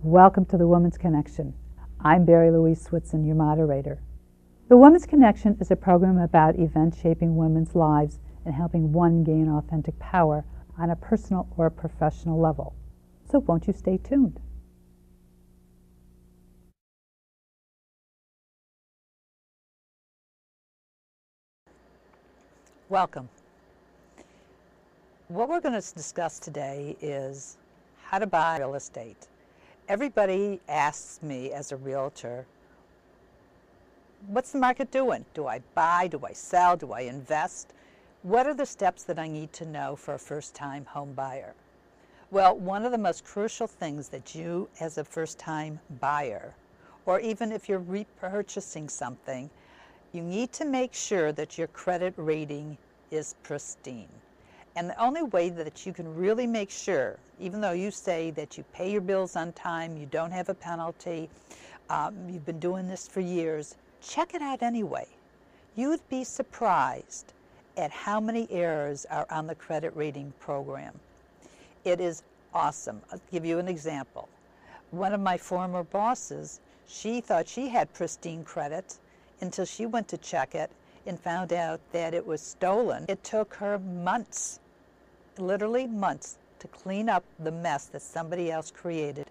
Welcome to the Woman's Connection. I'm BarrieSwitzen, your moderator. The Woman's Connection is a program about events shaping women's lives and helping one gain authentic power on a personal or professional level. So won't you stay tuned? Welcome. What we're going to discuss today is how to buy real estate. Everybody asks me as a realtor, what's the market doing? Do I buy? Do I sell? Do I invest? What are the steps that I need to know for a first-time home buyer? Well, one of the most crucial things that you as a first-time buyer, or even if you're repurchasing something, you need to make sure that your credit rating is pristine. And the only way that you can really make sure, even though you say that you pay your bills on time, you don't have a penalty, you've been doing this for years, check it out anyway. You'd be surprised at how many errors are on the credit rating program. It is awesome. I'll give you an example. One of my former bosses, she thought she had pristine credit until she went to check it and found out that it was stolen. It took her months, literally months, to clean up the mess that somebody else created.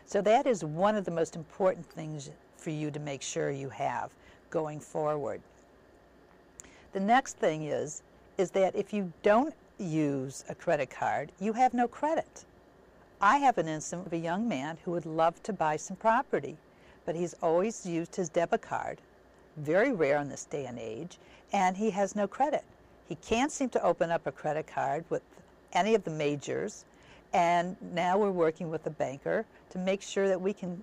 So that is one of the most important things for you to make sure you have going forward. The next thing is that if you don't use a credit card, you have no credit. I have an instance of a young man who would love to buy some property, but he's always used his debit card, very rare in this day and age, and he has no credit. He can't seem to open up a credit card with any of the majors, and now we're working with a banker to make sure that we can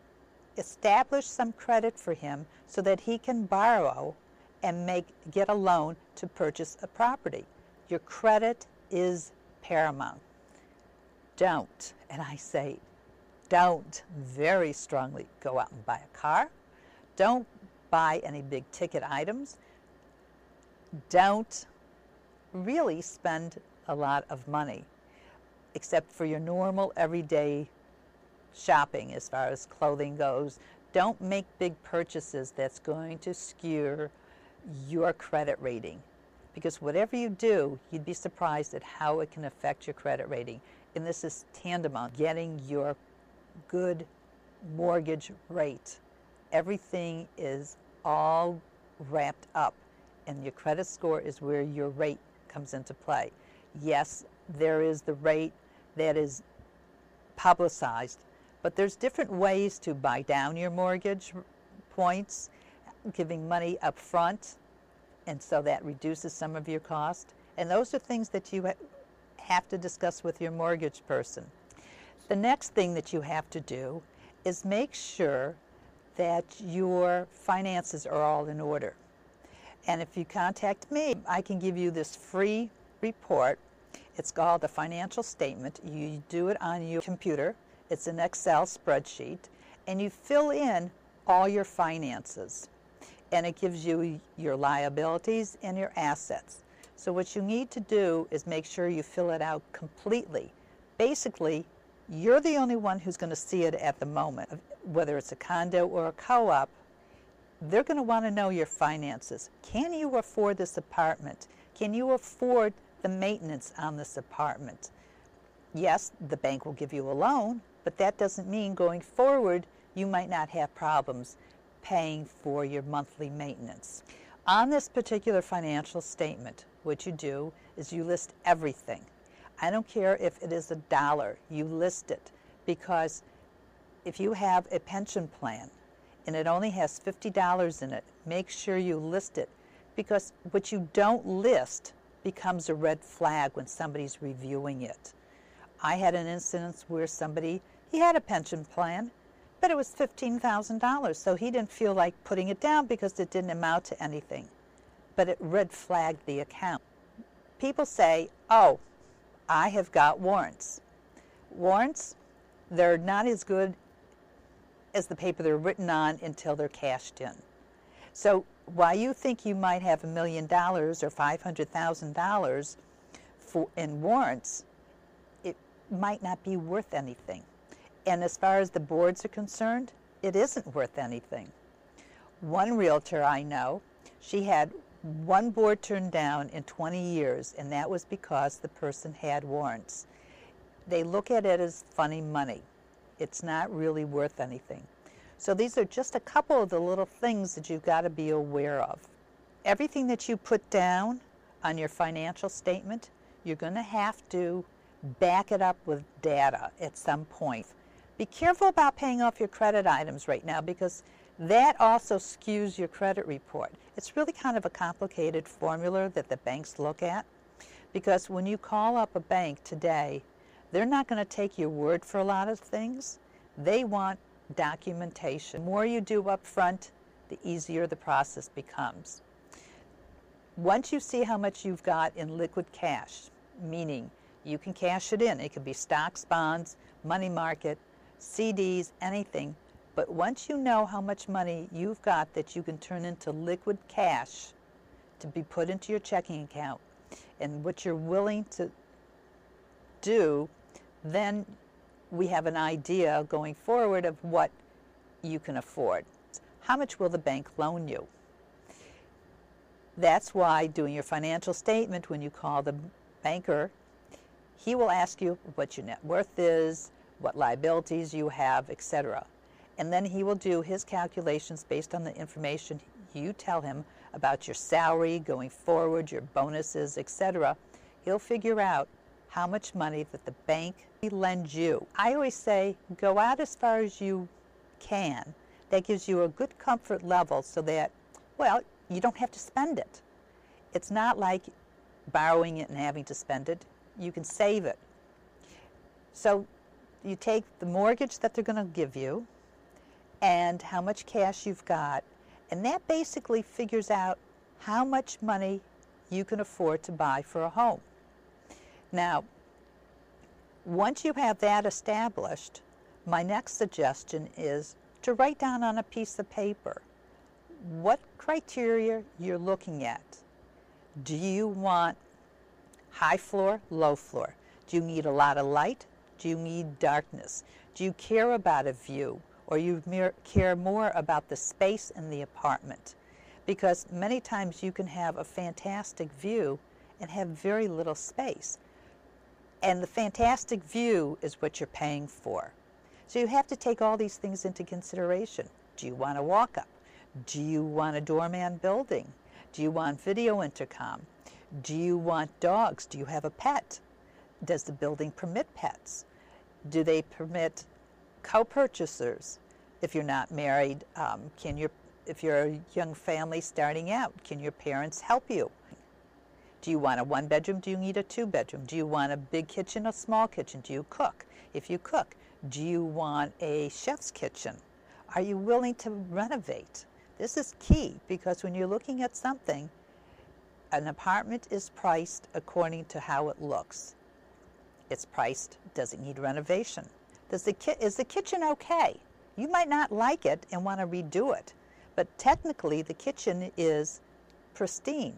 establish some credit for him so that he can borrow and get a loan to purchase a property. Your credit is paramount. Don't, and I say don't very strongly, go out and buy a car. Don't buy any big ticket items. Don't really spend a lot of money except for your normal everyday shopping as far as clothing goes. Don't make big purchases that's going to skew your credit rating, because whatever you do, you'd be surprised at how it can affect your credit rating. And this is tantamount getting your good mortgage rate. Everything is all wrapped up, and your credit score is where your rate comes into play. Yes, there is the rate that is publicized, but there's different ways to buy down your mortgage points, giving money up front, and so that reduces some of your cost. And those are things that you have to discuss with your mortgage person. The next thing that you have to do is make sure that your finances are all in order. And if you contact me, I can give you this free report. It's called a financial statement. You do it on your computer. It's an Excel spreadsheet, and you fill in all your finances. And it gives you your liabilities and your assets. So what you need to do is make sure you fill it out completely. Basically, you're the only one who's going to see it at the moment. Whether it's a condo or a co-op, they're going to want to know your finances. Can you afford this apartment? Can you afford the maintenance on this apartment? Yes, the bank will give you a loan, but that doesn't mean going forward you might not have problems paying for your monthly maintenance. On this particular financial statement, what you do is you list everything. I don't care if it is $1, you list it, because if you have a pension plan and it only has $50 in it, make sure you list it, because what you don't list becomes a red flag when somebody's reviewing it. I had an instance where he had a pension plan, but it was $15,000, so he didn't feel like putting it down because it didn't amount to anything. But it red flagged the account. People say, oh, I have got warrants. Warrants, they're not as good as the paper they're written on until they're cashed in. So while you think you might have $1 million or $500,000 in warrants, it might not be worth anything. And as far as the boards are concerned, it isn't worth anything. One realtor I know, she had one board turned down in 20 years, and that was because the person had warrants. They look at it as funny money. It's not really worth anything. So these are just a couple of the little things that you've got to be aware of. Everything that you put down on your financial statement, you're going to have to back it up with data at some point. Be careful about paying off your credit items right now, because that also skews your credit report. It's really kind of a complicated formula that the banks look at, because when you call up a bank today, they're not going to take your word for a lot of things. They want documentation. The more you do up front, the easier the process becomes. Once you see how much you've got in liquid cash, meaning you can cash it in, it could be stocks, bonds, money market, CDs, anything. But once you know how much money you've got that you can turn into liquid cash to be put into your checking account, and what you're willing to do, then we have an idea going forward of what you can afford. How much will the bank loan you? That's why doing your financial statement, when you call the banker, he will ask you what your net worth is, what liabilities you have, etc. And then he will do his calculations based on the information you tell him about your salary going forward, your bonuses, etc. He'll figure out how much money that the bank lends you. I always say go out as far as you can. That gives you a good comfort level so that, well, you don't have to spend it. It's not like borrowing it and having to spend it. You can save it. So you take the mortgage that they're going to give you and how much cash you've got, and that basically figures out how much money you can afford to buy for a home. Now, once you have that established, my next suggestion is to write down on a piece of paper what criteria you're looking at. Do you want high floor, low floor? Do you need a lot of light? Do you need darkness? Do you care about a view, or you care more about the space in the apartment? Because many times you can have a fantastic view and have very little space. And the fantastic view is what you're paying for. So you have to take all these things into consideration. Do you want a walk-up? Do you want a doorman building? Do you want video intercom? Do you want dogs? Do you have a pet? Does the building permit pets? Do they permit co-purchasers? If you're not married, if you're a young family starting out, can your parents help you? Do you want a one-bedroom? Do you need a two-bedroom? Do you want a big kitchen, a small kitchen? Do you cook? If you cook, do you want a chef's kitchen? Are you willing to renovate? This is key, because when you're looking at something, an apartment is priced according to how it looks. It's priced, does it need renovation? Is the kitchen okay? You might not like it and want to redo it, but technically the kitchen is pristine.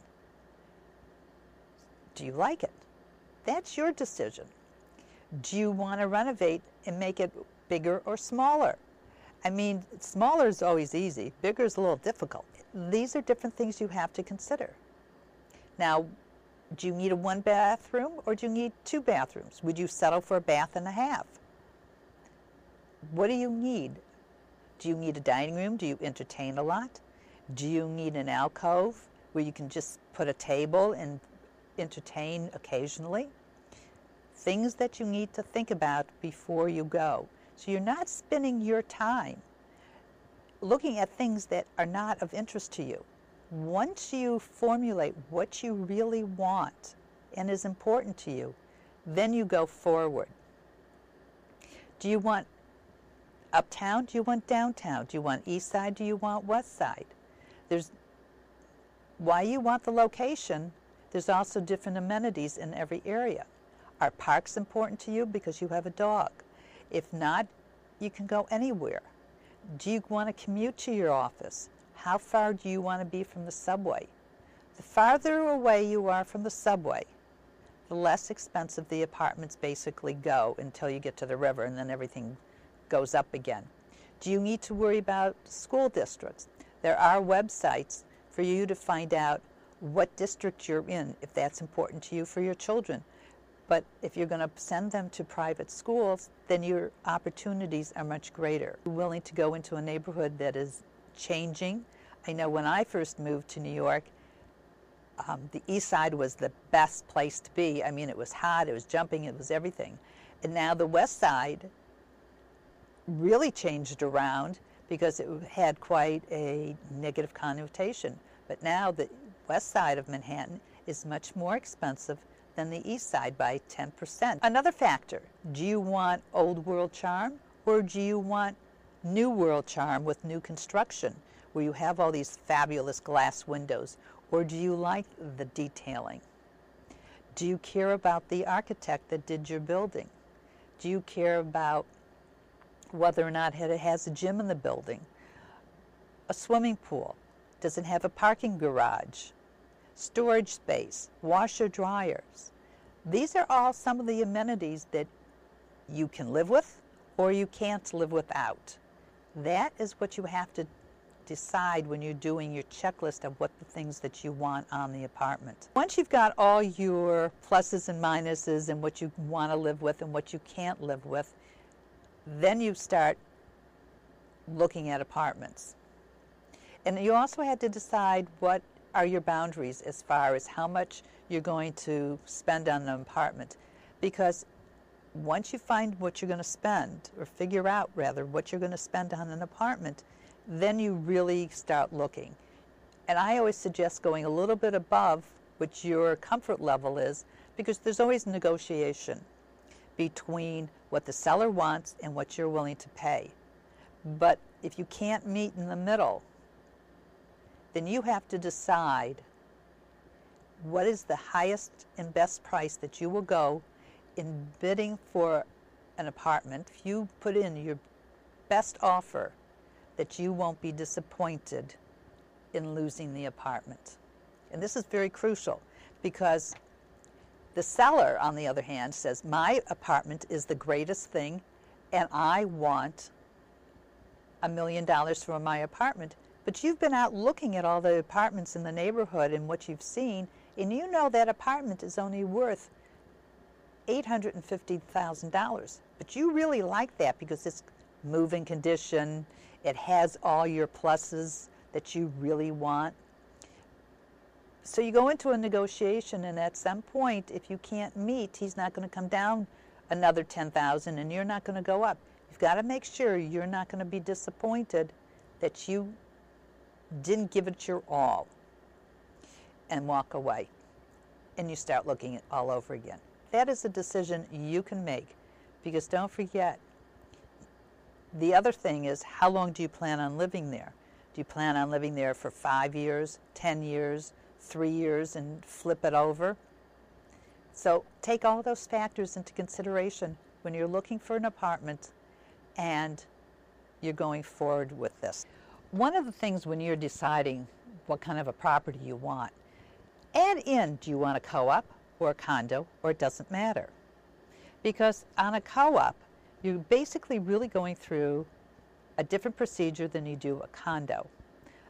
Do you like it? That's your decision. Do you want to renovate and make it bigger or smaller? I mean, smaller is always easy. Bigger is a little difficult. These are different things you have to consider. Now, do you need a one bathroom or do you need two bathrooms? Would you settle for a bath and a half? What do you need? Do you need a dining room? Do you entertain a lot? Do you need an alcove where you can just put a table and entertain occasionally? Things that you need to think about before you go. So you're not spending your time looking at things that are not of interest to you. Once you formulate what you really want and is important to you, then you go forward. Do you want uptown? Do you want downtown? Do you want east side? Do you want west side? Why you want the location, there's also different amenities in every area. Are parks important to you because you have a dog? If not, you can go anywhere. Do you want to commute to your office? How far do you want to be from the subway? The farther away you are from the subway, the less expensive the apartments basically go until you get to the river, and then everything goes up again. Do you need to worry about school districts? There are websites for you to find out what district you're in, if that's important to you for your children. But if you're going to send them to private schools, then your opportunities are much greater. You're willing to go into a neighborhood that is changing. I know when I first moved to New York, the East Side was the best place to be. I mean, it was hot, it was jumping, it was everything. And now the West Side really changed around because it had quite a negative connotation. But now the West Side of Manhattan is much more expensive than the East Side by 10%. Another factor, do you want old world charm or do you want new world charm with new construction where you have all these fabulous glass windows? Or do you like the detailing? Do you care about the architect that did your building? Do you care about whether or not it has a gym in the building? A swimming pool? Does it have a parking garage? Storage space? Washer dryers? These are all some of the amenities that you can live with or you can't live without. That is what you have to decide when you're doing your checklist of what the things that you want on the apartment. Once you've got all your pluses and minuses and what you want to live with and what you can't live with, then you start looking at apartments. And you also had to decide what are your boundaries as far as how much you're going to spend on an apartment. Because once you find what you're going to spend, or figure out rather what you're going to spend on an apartment, then you really start looking. And I always suggest going a little bit above what your comfort level is, because there's always negotiation between what the seller wants and what you're willing to pay. But if you can't meet in the middle, then you have to decide what is the highest and best price that you will go in bidding for an apartment. If you put in your best offer, that you won't be disappointed in losing the apartment. And this is very crucial because the seller, on the other hand, says, my apartment is the greatest thing and I want $1 million for my apartment. But you've been out looking at all the apartments in the neighborhood and what you've seen, and you know that apartment is only worth $850,000. But you really like that because it's move-in condition, it has all your pluses that you really want. So you go into a negotiation, and at some point, if you can't meet, he's not going to come down another $10,000 and you're not going to go up. You've got to make sure you're not going to be disappointed that you didn't give it your all and walk away. And you start looking at all over again. That is a decision you can make, because don't forget, the other thing is, how long do you plan on living there? Do you plan on living there for 5 years, 10 years, 3 years, and flip it over? So take all those factors into consideration when you're looking for an apartment and you're going forward with this. One of the things when you're deciding what kind of a property you want, add in, do you want a co-op or a condo, or it doesn't matter. Because on a co-op, you're basically really going through a different procedure than you do a condo.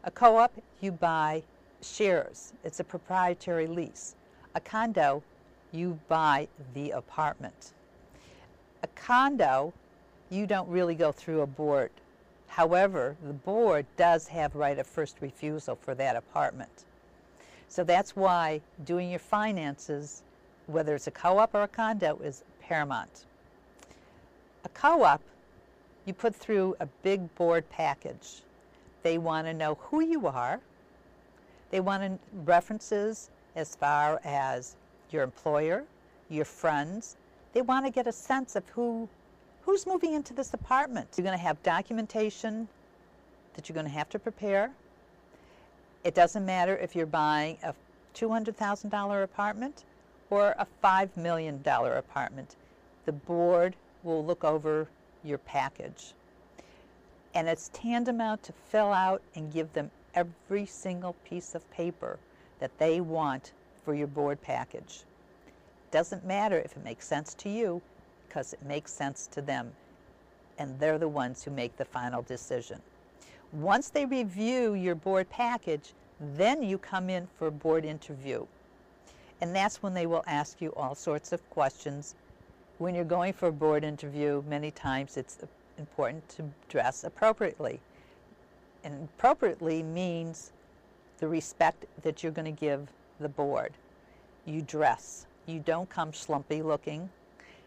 A co-op, you buy shares. It's a proprietary lease. A condo, you buy the apartment. A condo, you don't really go through a board. However, the board does have right of first refusal for that apartment. So that's why doing your finances, whether it's a co-op or a condo, is paramount. A co-op, you put through a big board package. They want to know who you are. They want references as far as your employer, your friends. They want to get a sense of who's moving into this apartment. You're going to have documentation that you're going to have to prepare. It doesn't matter if you're buying a $200,000 apartment or a $5 million apartment. The board will look over your package. And it's tantamount to fill out and give them every single piece of paper that they want for your board package. Doesn't matter if it makes sense to you, because it makes sense to them. and they're the ones who make the final decision. Once they review your board package, then you come in for a board interview. And that's when they will ask you all sorts of questions. When you're going for a board interview, many times it's important to dress appropriately. And appropriately means the respect that you're going to give the board. You dress. You don't come schlumpy looking.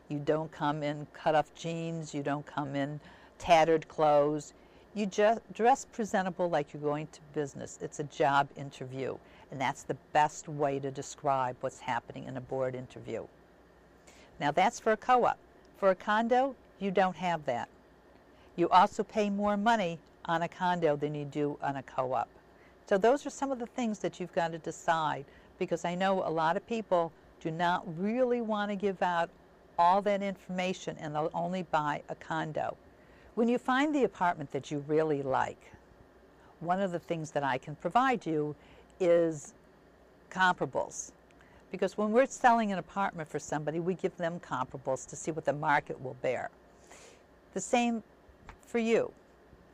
You don't come in cut-off jeans. You don't come in tattered clothes. You just dress presentable like you're going to business. It's a job interview, and that's the best way to describe what's happening in a board interview. Now that's for a co-op. For a condo, you don't have that. You also pay more money on a condo than you do on a co-op. So those are some of the things that you've got to decide, because I know a lot of people do not really want to give out all that information and they'll only buy a condo. When you find the apartment that you really like, one of the things that I can provide you is comparables. Because when we're selling an apartment for somebody, we give them comparables to see what the market will bear. The same for you.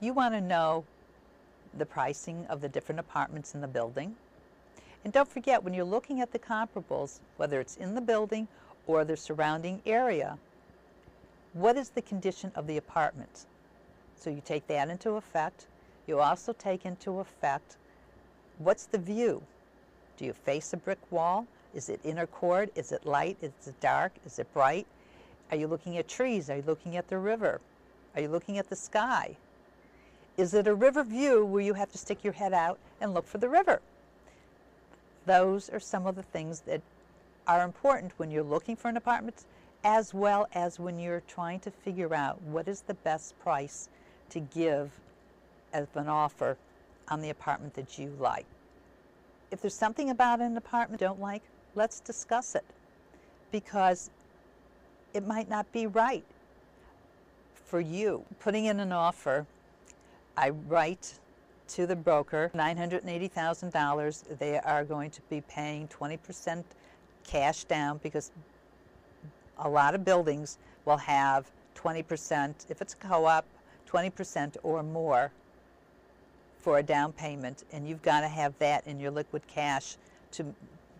You want to know the pricing of the different apartments in the building. And don't forget, when you're looking at the comparables, whether it's in the building or the surrounding area, what is the condition of the apartment? So you take that into effect. You also take into effect, what's the view? Do you face a brick wall? Is it inner court? Is it light? Is it dark? Is it bright? Are you looking at trees? Are you looking at the river? Are you looking at the sky? Is it a river view where you have to stick your head out and look for the river? Those are some of the things that are important when you're looking for an apartment, as well as when you're trying to figure out what is the best price to give as an offer on the apartment that you like. If there's something about an apartment you don't like, let's discuss it, because it might not be right for you. Putting in an offer, I write to the broker $980,000. They are going to be paying 20% cash down, because a lot of buildings will have 20%, if it's a co-op, 20% or more for a down payment, and you've got to have that in your liquid cash to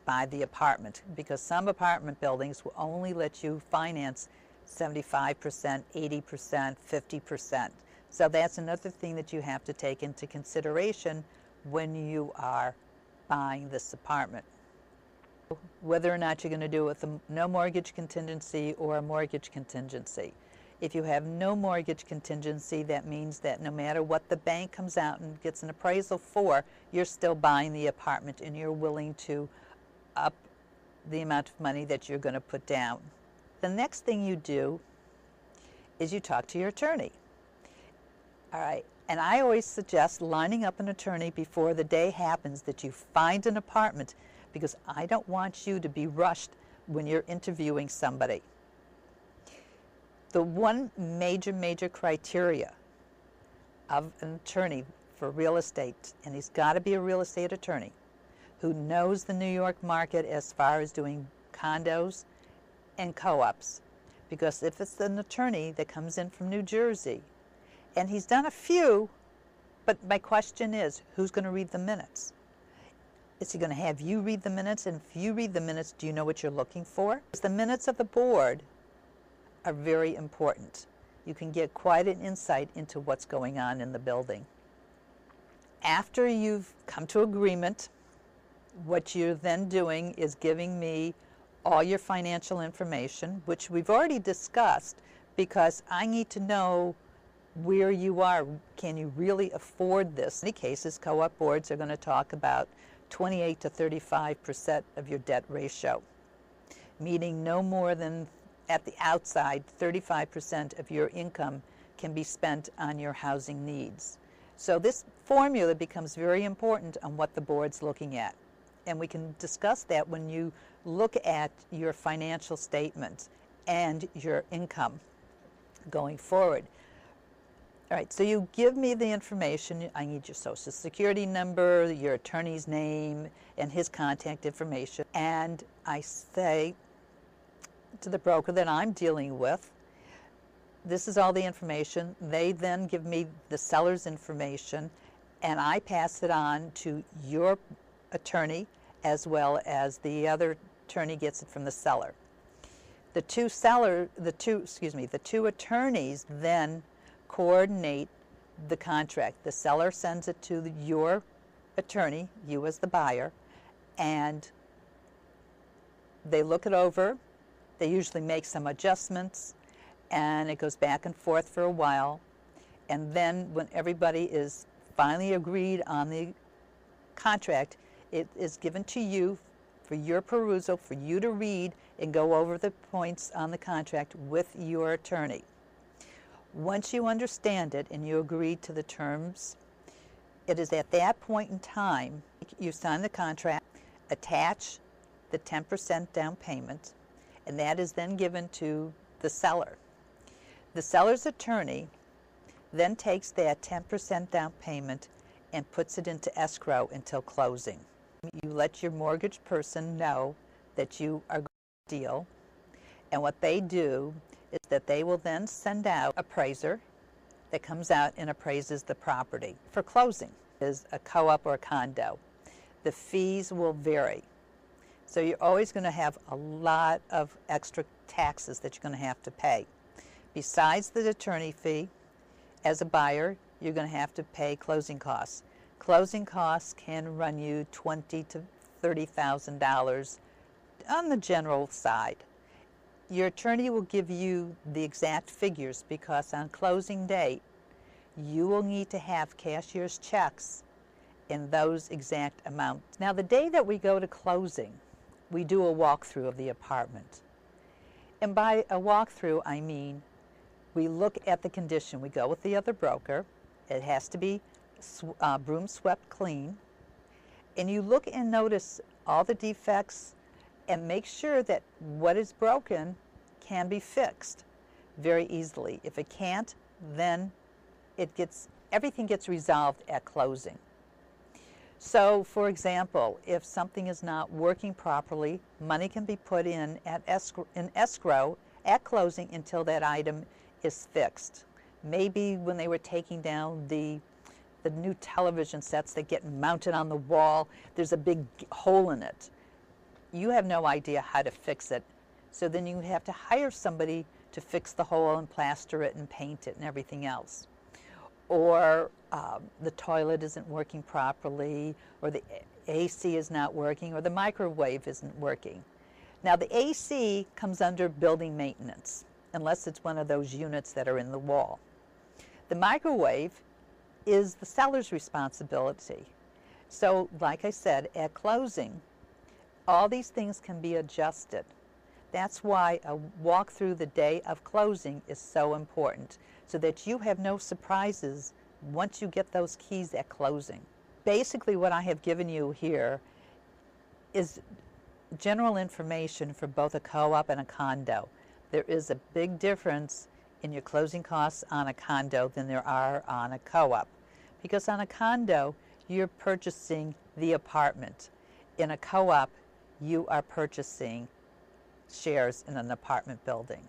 buy the apartment, because some apartment buildings will only let you finance 75%, 80%, 50%. So that's another thing that you have to take into consideration when you are buying this apartment. Whether or not you're going to do it with a no mortgage contingency or a mortgage contingency. If you have no mortgage contingency, that means that no matter what the bank comes out and gets an appraisal for, you're still buying the apartment and you're willing to up the amount of money that you're going to put down. The next thing you do is you talk to your attorney. All right, and I always suggest lining up an attorney before the day happens that you find an apartment, because I don't want you to be rushed when you're interviewing somebody. The one major criteria of an attorney for real estate, and he's got to be a real estate attorney who knows the New York market as far as doing condos and co-ops. Because if it's an attorney that comes in from New Jersey, and he's done a few, but my question is, who's going to read the minutes? Is he going to have you read the minutes? And if you read the minutes, do you know what you're looking for? The minutes of the board are very important. You can get quite an insight into what's going on in the building. After you've come to agreement, what you're then doing is giving me all your financial information, which we've already discussed, because I need to know where you are. Can you really afford this? In many cases, co-op boards are going to talk about 28 to 35% of your debt ratio, meaning no more than, at the outside, 35% of your income can be spent on your housing needs. So this formula becomes very important on what the board's looking at. And we can discuss that when you look at your financial statement and your income going forward. All right, so you give me the information. I need your social security number, your attorney's name, and his contact information. And I say to the broker that I'm dealing with this is all the information. They then give me the seller's information, and I pass it on to your attorney, as well as the other attorney gets it from the seller. The two attorneys then coordinate the contract. The seller sends it to your attorney, you as the buyer, and they look it over. They usually make some adjustments, and it goes back and forth for a while. And then when everybody is finally agreed on the contract, it is given to you for your perusal, for you to read and go over the points on the contract with your attorney. Once you understand it and you agree to the terms, it is at that point in time you sign the contract, attach the 10% down payment, and that is then given to the seller. The seller's attorney then takes that 10% down payment and puts it into escrow until closing. You let your mortgage person know that you are going to deal, and what they do is that they will then send out an appraiser that comes out and appraises the property. For closing, is a co-op or a condo. The fees will vary. So you're always going to have a lot of extra taxes that you're going to have to pay. Besides the attorney fee, as a buyer, you're going to have to pay closing costs. Closing costs can run you $20,000 to $30,000 on the general side. Your attorney will give you the exact figures because on closing date, you will need to have cashier's checks in those exact amounts. Now, the day that we go to closing, we do a walkthrough of the apartment. And by a walkthrough, I mean we look at the condition. We go with the other broker. It has to be broom swept clean. And you look and notice all the defects and make sure that what is broken can be fixed very easily. If it can't, then everything gets resolved at closing. So, for example, if something is not working properly, money can be put in escrow at closing until that item is fixed. Maybe when they were taking down the new television sets that get mounted on the wall, there's a big hole in it. You have no idea how to fix it, so then you have to hire somebody to fix the hole and plaster it and paint it and everything else. Or the toilet isn't working properly, or the AC is not working, or the microwave isn't working. Now, the AC comes under building maintenance, unless it's one of those units that are in the wall. The microwave is the seller's responsibility. So, like I said, at closing, all these things can be adjusted. That's why a walkthrough the day of closing is so important, so that you have no surprises once you get those keys at closing. Basically, what I have given you here is general information for both a co-op and a condo. There is a big difference in your closing costs on a condo than there are on a co-op. Because on a condo, you're purchasing the apartment. In a co-op, you are purchasing shares in an apartment building.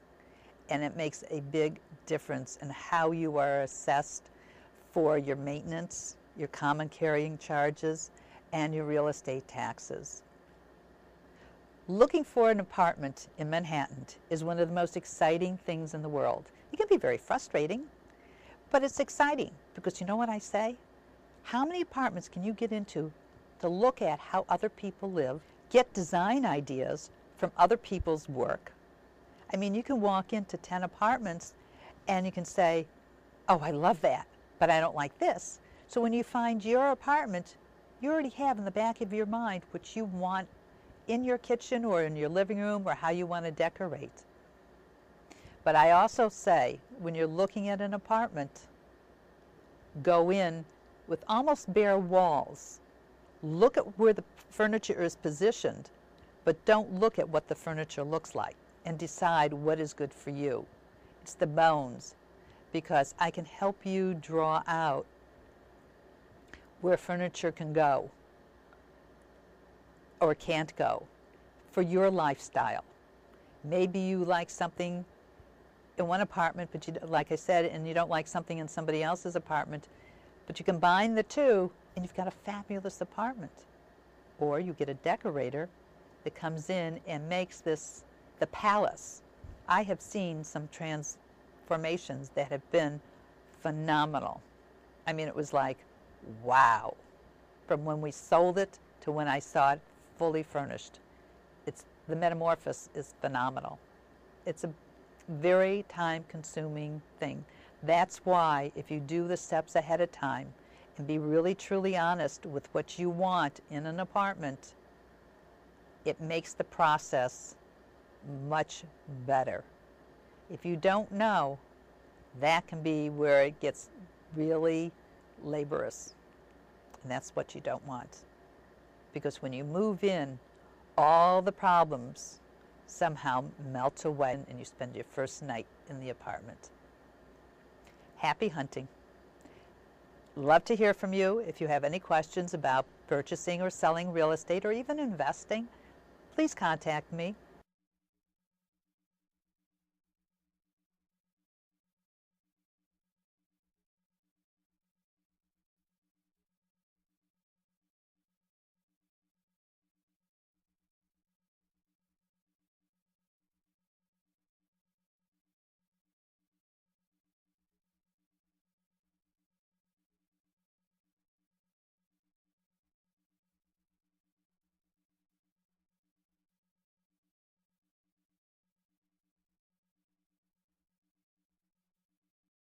And it makes a big difference in how you are assessed for your maintenance, your common carrying charges, and your real estate taxes. Looking for an apartment in Manhattan is one of the most exciting things in the world. It can be very frustrating, but it's exciting because you know what I say? How many apartments can you get into to look at how other people live, get design ideas from other people's work? I mean, you can walk into 10 apartments and you can say, oh, I love that, but I don't like this. So when you find your apartment, you already have in the back of your mind what you want in your kitchen or in your living room or how you want to decorate. But I also say, when you're looking at an apartment, go in with almost bare walls. Look at where the furniture is positioned, but don't look at what the furniture looks like, and decide what is good for you. It's the bones, because I can help you draw out where furniture can go or can't go for your lifestyle. Maybe you like something in one apartment, but you, like I said, and you don't like something in somebody else's apartment, but you combine the two and you've got a fabulous apartment. Or you get a decorator that comes in and makes this the palace. I have seen some transformations that have been phenomenal. I mean, it was like, wow. From when we sold it to when I saw it fully furnished. The metamorphosis is phenomenal. It's a very time-consuming thing. That's why if you do the steps ahead of time and be really truly honest with what you want in an apartment, it makes the process much better. If you don't know, that can be where it gets really laborious. And that's what you don't want. Because when you move in, all the problems somehow melt away and you spend your first night in the apartment. Happy hunting. Love to hear from you. If you have any questions about purchasing or selling real estate or even investing, please contact me.